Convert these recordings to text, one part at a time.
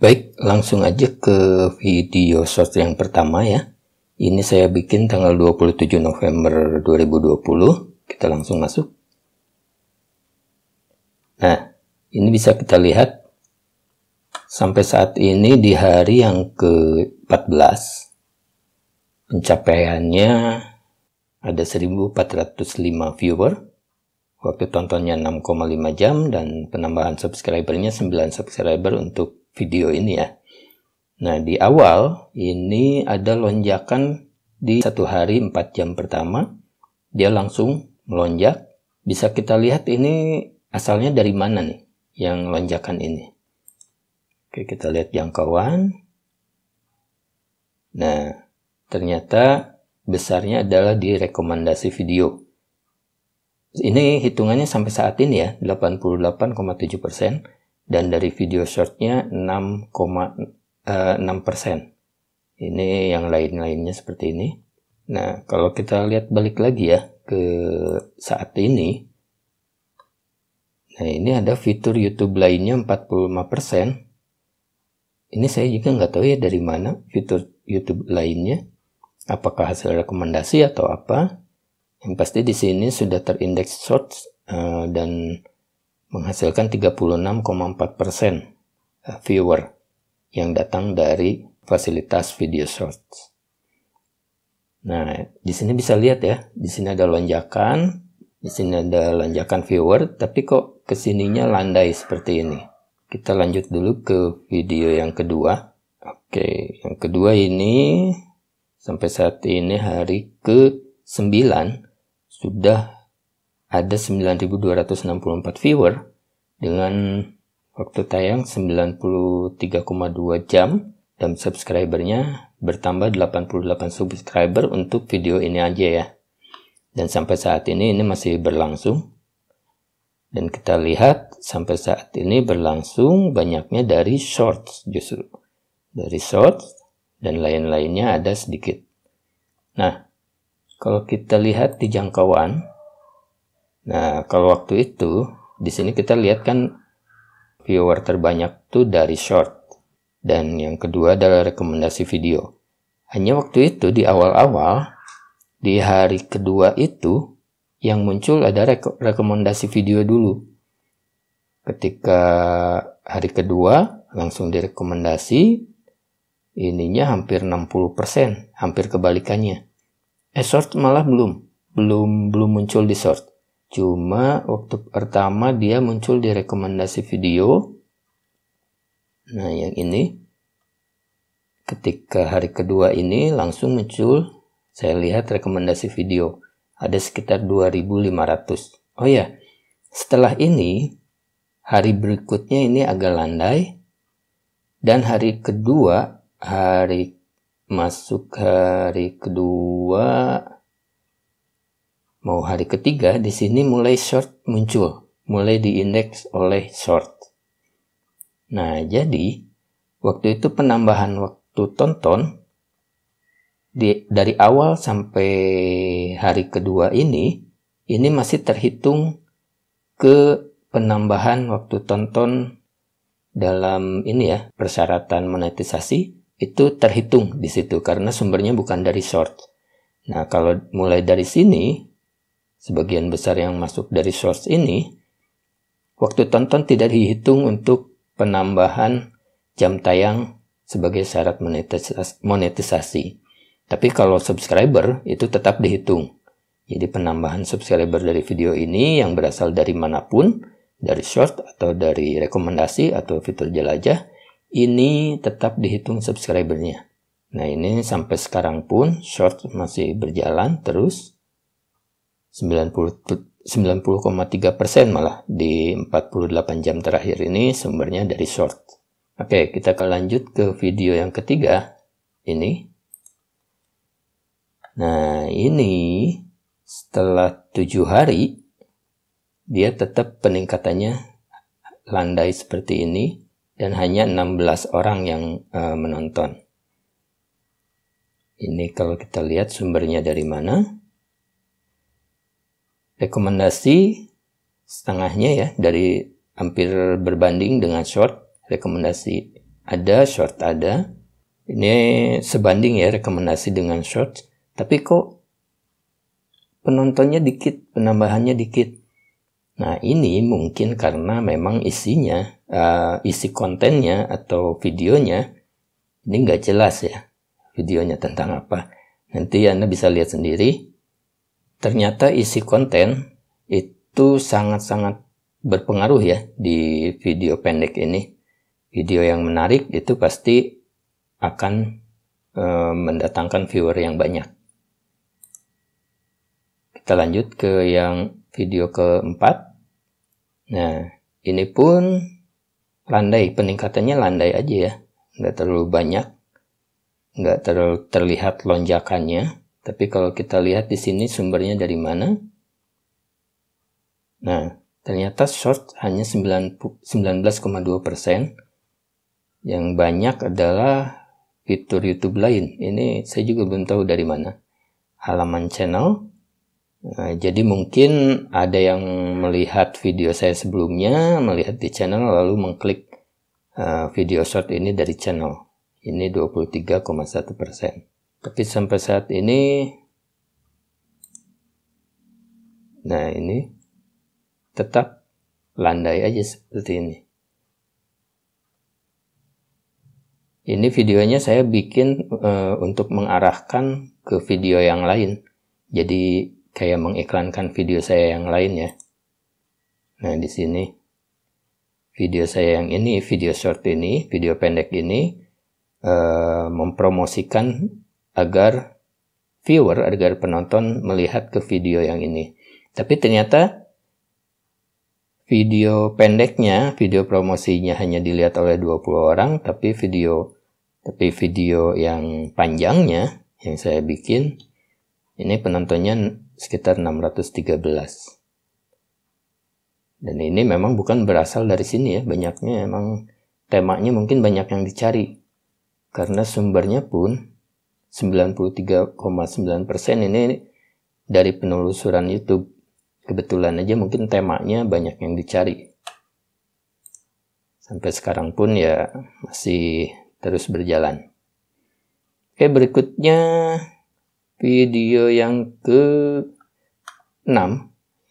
Baik, langsung aja ke video short yang pertama ya. Ini saya bikin tanggal 27 November 2020. Kita langsung masuk. Nah, ini bisa kita lihat sampai saat ini di hari yang ke-14 pencapaiannya ada 1405 viewer. Waktu tontonnya 6,5 jam dan penambahan subscribernya 9 subscriber untuk video ini ya. Nah, di awal ini ada lonjakan di 1 hari 4 jam pertama. Dia langsung melonjak. Bisa kita lihat ini asalnya dari mana nih yang lonjakan ini. Oke, kita lihat jangkauan. Nah, ternyata besarnya adalah di rekomendasi video. Ini hitungannya sampai saat ini ya, 88,7%. Dan dari video shortnya 6,6%. Ini yang lain-lainnya seperti ini. Nah, kalau kita lihat balik lagi ya ke saat ini. Nah, ini ada fitur YouTube lainnya 45%. Ini saya juga nggak tahu ya dari mana fitur YouTube lainnya. Apakah hasil rekomendasi atau apa? Yang pasti di sini sudah terindeks shorts dan menghasilkan 36,4% viewer yang datang dari fasilitas video shorts. Nah, di sini bisa lihat ya, di sini ada lonjakan, di sini ada lonjakan viewer, tapi kok kesininya landai seperti ini. Kita lanjut dulu ke video yang kedua. Oke, yang kedua ini sampai saat ini hari ke-9 sudah ada 9.264 viewer dengan waktu tayang 93,2 jam dan subscribernya bertambah 88 subscriber untuk video ini aja ya. Dan sampai saat ini masih berlangsung. Dan kita lihat sampai saat ini berlangsung banyaknya dari shorts justru. Dari shorts dan lain-lainnya ada sedikit. Nah, kalau kita lihat di jangkauan. Nah, kalau waktu itu, di sini kita lihat kan viewer terbanyak tuh dari short. Dan yang kedua adalah rekomendasi video. Hanya waktu itu di awal-awal, di hari kedua itu, yang muncul ada rekomendasi video dulu. Ketika hari kedua, langsung direkomendasi, ininya hampir 60%, hampir kebalikannya. Short malah belum muncul di short. Cuma waktu pertama dia muncul di rekomendasi video. Nah, yang ini. Ketika hari kedua ini langsung muncul. Saya lihat rekomendasi video. Ada sekitar 2.500. Oh ya, setelah ini. Hari berikutnya ini agak landai. Dan hari kedua. Masuk hari kedua. Mau hari ketiga, di sini mulai short muncul, mulai diindeks oleh short. Nah, jadi waktu itu penambahan waktu tonton dari awal sampai hari kedua ini masih terhitung ke penambahan waktu tonton dalam ini ya, persyaratan monetisasi itu terhitung di situ karena sumbernya bukan dari short. Nah, kalau mulai dari sini sebagian besar yang masuk dari source ini, waktu tonton tidak dihitung untuk penambahan jam tayang sebagai syarat monetisasi. Tapi kalau subscriber itu tetap dihitung. Jadi penambahan subscriber dari video ini yang berasal dari manapun, dari short atau dari rekomendasi atau fitur jelajah, ini tetap dihitung subscribernya. Nah, ini sampai sekarang pun short masih berjalan terus. 90,3% malah di 48 jam terakhir ini sumbernya dari short. Oke, kita akan lanjut ke video yang ketiga. Ini. Nah, ini setelah 7 hari dia tetap peningkatannya landai seperti ini dan hanya 16 orang yang menonton. Ini kalau kita lihat sumbernya dari mana. Rekomendasi setengahnya ya, dari hampir berbanding dengan short. Rekomendasi ada, short ada. Ini sebanding ya rekomendasi dengan short. Tapi kok penontonnya dikit, penambahannya dikit. Nah ini mungkin karena memang isinya, isi kontennya atau videonya ini nggak jelas ya. Videonya tentang apa. Nanti Anda bisa lihat sendiri. Ternyata isi konten itu sangat-sangat berpengaruh ya di video pendek ini. Video yang menarik itu pasti akan mendatangkan viewer yang banyak. Kita lanjut ke yang video keempat. Nah, ini pun landai, peningkatannya landai aja ya. Nggak terlalu banyak, nggak terlalu terlihat lonjakannya. Tapi kalau kita lihat di sini sumbernya dari mana. Nah, ternyata short hanya 19,2%. Yang banyak adalah fitur YouTube lain. Ini saya juga belum tahu dari mana. Halaman channel. Nah, jadi mungkin ada yang melihat video saya sebelumnya, melihat di channel lalu mengklik video short ini dari channel. Ini 23,1%. Tapi sampai saat ini, nah ini tetap landai aja seperti ini. Ini videonya saya bikin untuk mengarahkan ke video yang lain. Jadi kayak mengiklankan video saya yang lain ya. Nah di sini video saya yang ini, video short ini, video pendek ini mempromosikan agar viewer, agar penonton melihat ke video yang ini. Tapi ternyata video pendeknya, video promosinya hanya dilihat oleh 20 orang, tapi video yang panjangnya yang saya bikin ini penontonnya sekitar 613. Dan ini memang bukan berasal dari sini ya, banyaknya emang temanya mungkin banyak yang dicari. Karena sumbernya pun 93,9% ini dari penelusuran YouTube. Kebetulan aja mungkin temanya banyak yang dicari. Sampai sekarang pun ya masih terus berjalan. Oke, berikutnya video yang ke-6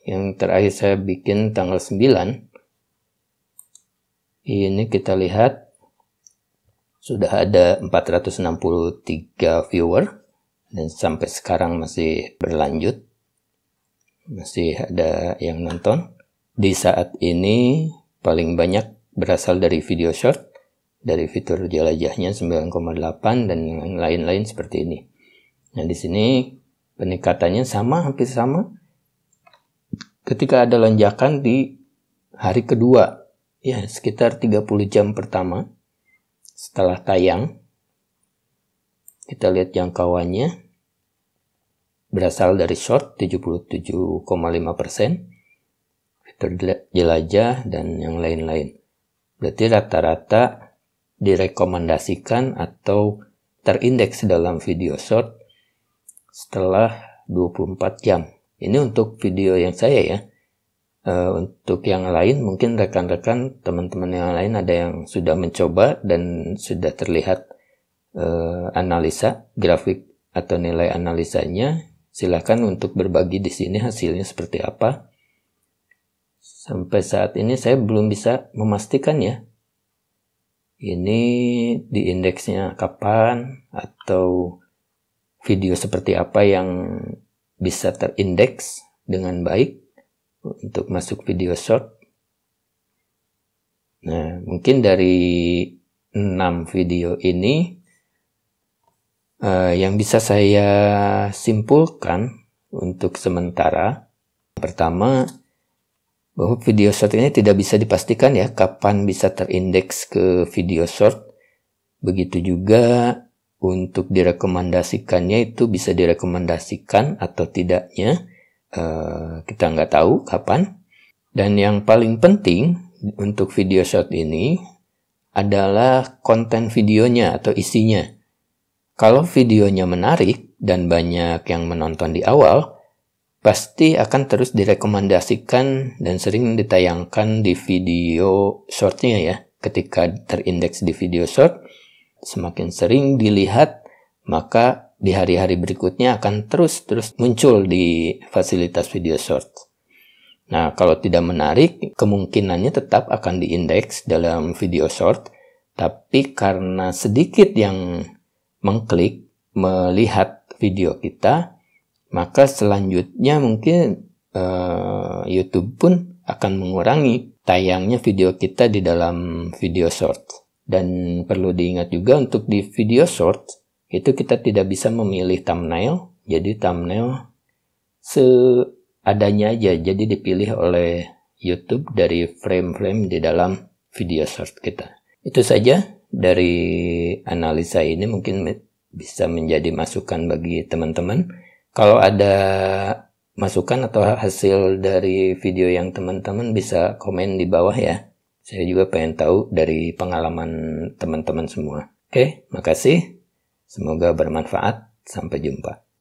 yang terakhir saya bikin tanggal 9. Ini kita lihat sudah ada 463 viewer dan sampai sekarang masih berlanjut. Masih ada yang nonton. Di saat ini paling banyak berasal dari video short, dari fitur jelajahnya 9,8 dan yang lain-lain seperti ini. Nah di sini peningkatannya sama, hampir sama. Ketika ada lonjakan di hari kedua, ya sekitar 30 jam pertama setelah tayang, kita lihat jangkauannya. Berasal dari short 77,5%, fitur jelajah dan yang lain-lain. Berarti rata-rata direkomendasikan atau terindeks dalam video short setelah 24 jam. Ini untuk video yang saya ya. Untuk yang lain mungkin rekan-rekan teman-teman yang lain ada yang sudah mencoba dan sudah terlihat analisa grafik atau nilai analisanya. Silakan untuk berbagi di sini hasilnya seperti apa. Sampai saat ini saya belum bisa memastikan ya. Ini di indeksnya kapan atau video seperti apa yang bisa terindeks dengan baik untuk masuk video short. Nah, mungkin dari 6 video ini yang bisa saya simpulkan untuk sementara, pertama, bahwa video short ini tidak bisa dipastikan ya kapan bisa terindeks ke video short. Begitu juga untuk direkomendasikannya itu bisa direkomendasikan atau tidaknya, kita nggak tahu kapan. Dan yang paling penting untuk video short ini adalah konten videonya atau isinya. Kalau videonya menarik dan banyak yang menonton di awal, pasti akan terus direkomendasikan dan sering ditayangkan di video shortnya ya. ketika terindeks di video short, semakin sering dilihat, maka di hari-hari berikutnya akan terus muncul di fasilitas video short. Nah, kalau tidak menarik, kemungkinannya tetap akan diindeks dalam video short, tapi karena sedikit yang mengklik, melihat video kita, maka selanjutnya mungkin YouTube pun akan mengurangi tayangnya video kita di dalam video short. Dan perlu diingat juga untuk di video short, itu kita tidak bisa memilih thumbnail, jadi thumbnail seadanya aja, jadi dipilih oleh YouTube dari frame-frame di dalam video short kita. Itu saja dari analisa ini, mungkin bisa menjadi masukan bagi teman-teman. Kalau ada masukan atau hasil dari video yang teman-teman bisa komen di bawah ya. Saya juga pengen tahu dari pengalaman teman-teman semua. Oke, makasih. Semoga bermanfaat. Sampai jumpa.